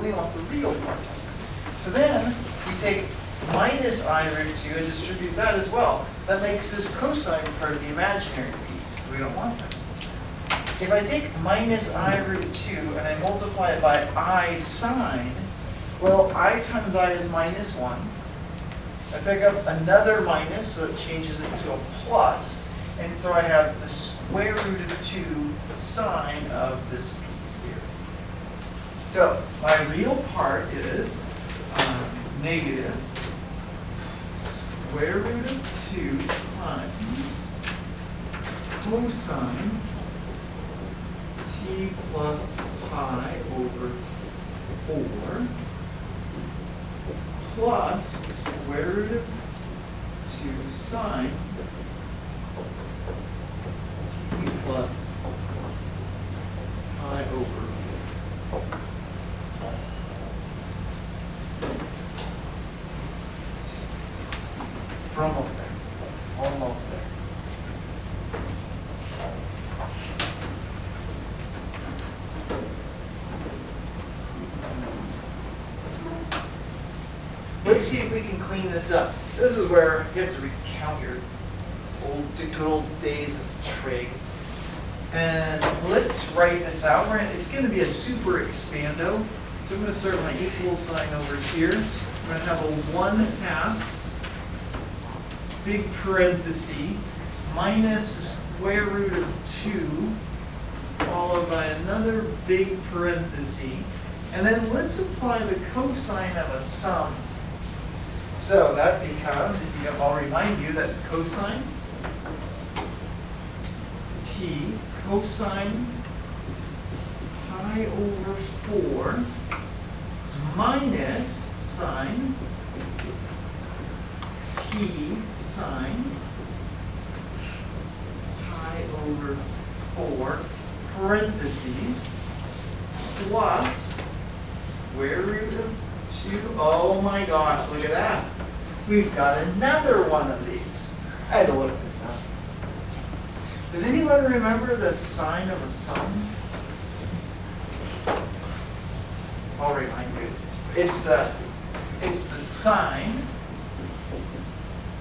we want the real parts. So then we take minus I root 2 and distribute that as well. That makes this cosine part of the imaginary piece. We don't want that. If I take minus I root 2 and I multiply it by I sine, well, I times I is minus 1. I pick up another minus, so it changes it to a plus. And so I have the square root of 2 sine of this piece here. So my real part is negative square root of 2 times cosine t plus pi over 4 plus square root of 2 sine t plus pi over 4. We're almost there. Almost there. Let's see if we can clean this up. This is where you have to recount your good old days of trig. And let's write this out. It's going to be a super expando. So I'm going to start my equal sign over here. I'm going to have a 1/2 big parenthesis minus the square root of 2 followed by another big parenthesis. And then let's apply the cosine of a sum. So that becomes, if you, I'll remind you, that's cosine t cosine pi over 4 minus sine t sine pi over 4 parentheses plus square root of 2. Oh my gosh, look at that. We've got another one of these. I had to look this up. Does anyone remember the sign of a sum? I'll remind you. It's the sine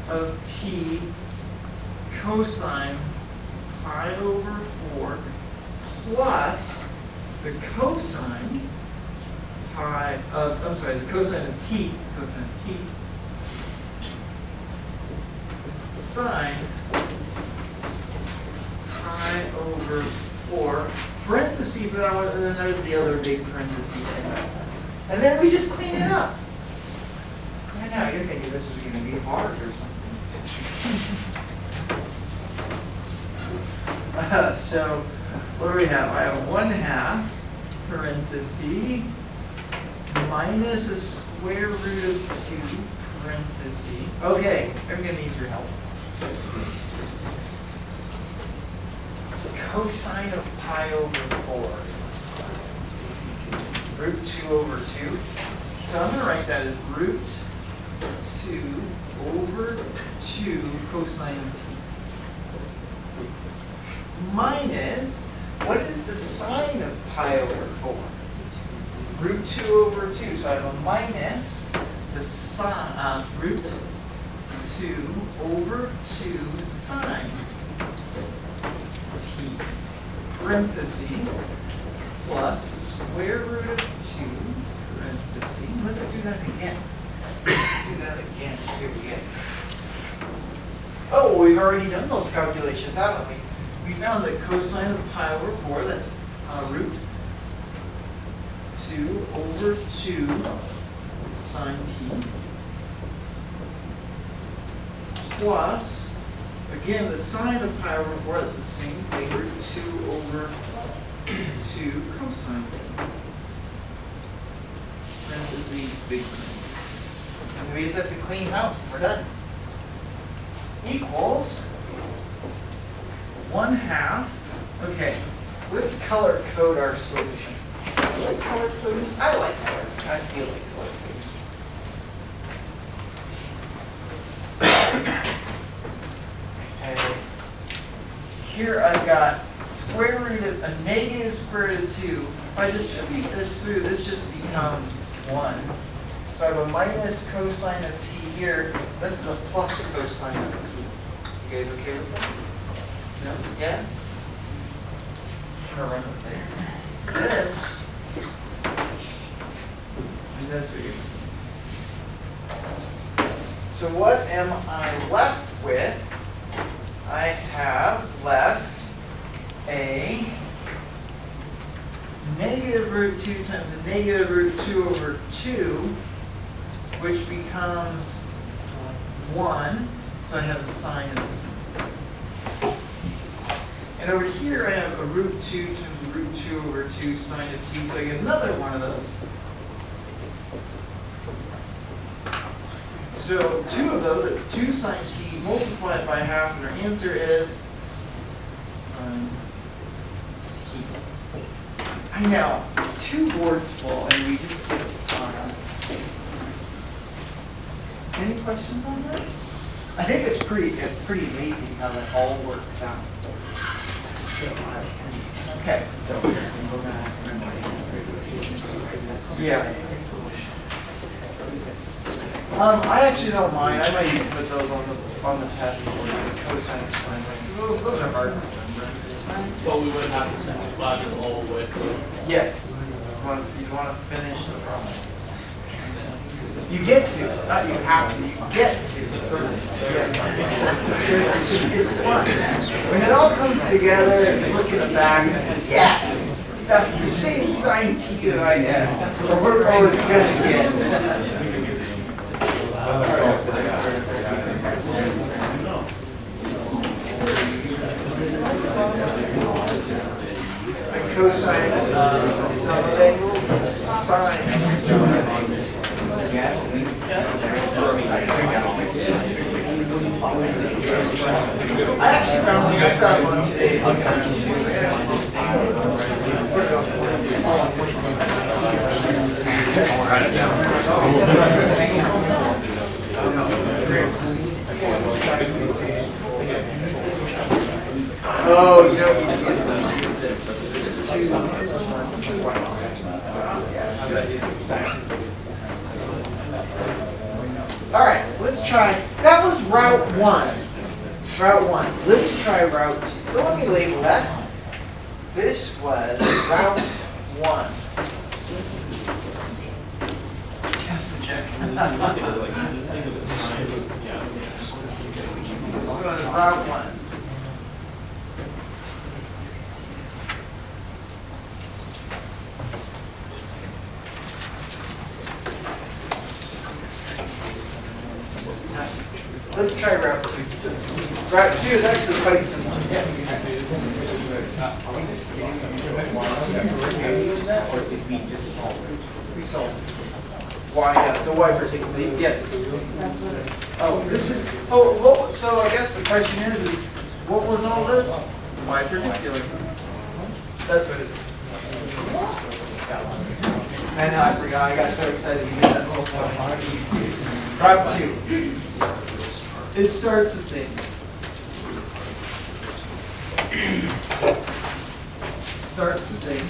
of t cosine pi over 4 plus the cosine pi of, I'm sorry, the cosine of t sine pi over 4 parenthesis for that one, and then there's the other big parenthesis. And then we just clean it up. Right now, you're thinking this is going to be hard or something. So, what do we have? I have 1/2 parenthesis minus a square root of 2 parenthesis. Okay, I'm going to need your help. Cosine of pi over 4. Root 2 over 2. So I'm going to write that as root 2 over 2 cosine of t. Minus, what is the sine of pi over 4? Root 2 over 2. So I have a minus the sine, root 2 over 2 sine t parentheses plus square root of 2 parentheses. Let's do that again. Let's do that again. See what we get. Oh, we've already done those calculations, haven't we? We found that cosine of pi over 4, that's root 2 over 2 sine t plus, again, the sine of pi over 4, that's the same thing, root 2 over 2 cosine t. Parentheses, big parentheses. And we just have to clean house, and we're done. Equals 1/2. Okay, let's color code our solution. You like color coding? I like color. I feel like color coding. Okay. Here I've got square root of a negative square root of 2 If I distribute this through, this just becomes 1. So I have a minus cosine of t here. This is a plus cosine of t. You guys okay with that? No? Yeah? I'm going to run with there. This, and this here. So what am I left with? I have left a negative root 2 times a negative root 2 over 2, which becomes 1. So I have a sine of t. And over here I have a root 2 times root 2 over 2 sine of t. So I get another one of those. So 2 of those, it's 2 sine t multiplied by half, and our answer is sine t. I know, 2 boards full, and we just get a sine. Any questions on that? I think it's pretty amazing how that all works out. Okay, so yeah. I actually don't mind. I might even put those on the test or cosine and sine. Those are hard. But we would have to flag it all the way through. Yes. You want to finish the problem. You get to, not you have to, you get to. It's fun. When it all comes together and you look in the back and yes, that's the same sine t that I had. Or we're always going to get. And cosine is something, sine is something. I actually found one today. Oh, you know, you just all right, let's try. That was route 1. Route 1. Let's try route 2. So let me label that. This was route 1. Just a check. So route 1. Let's try route 2. Route 2 is actually quite simple. Yes. We solved it. Why? Yeah. So why particularly? Yes. Oh, this is. Oh, well, so I guess the question is what was all this? Why particular? That's what it is. I know. I forgot. I got so excited. You did that whole song. Route 2. It starts the same. Starts the same.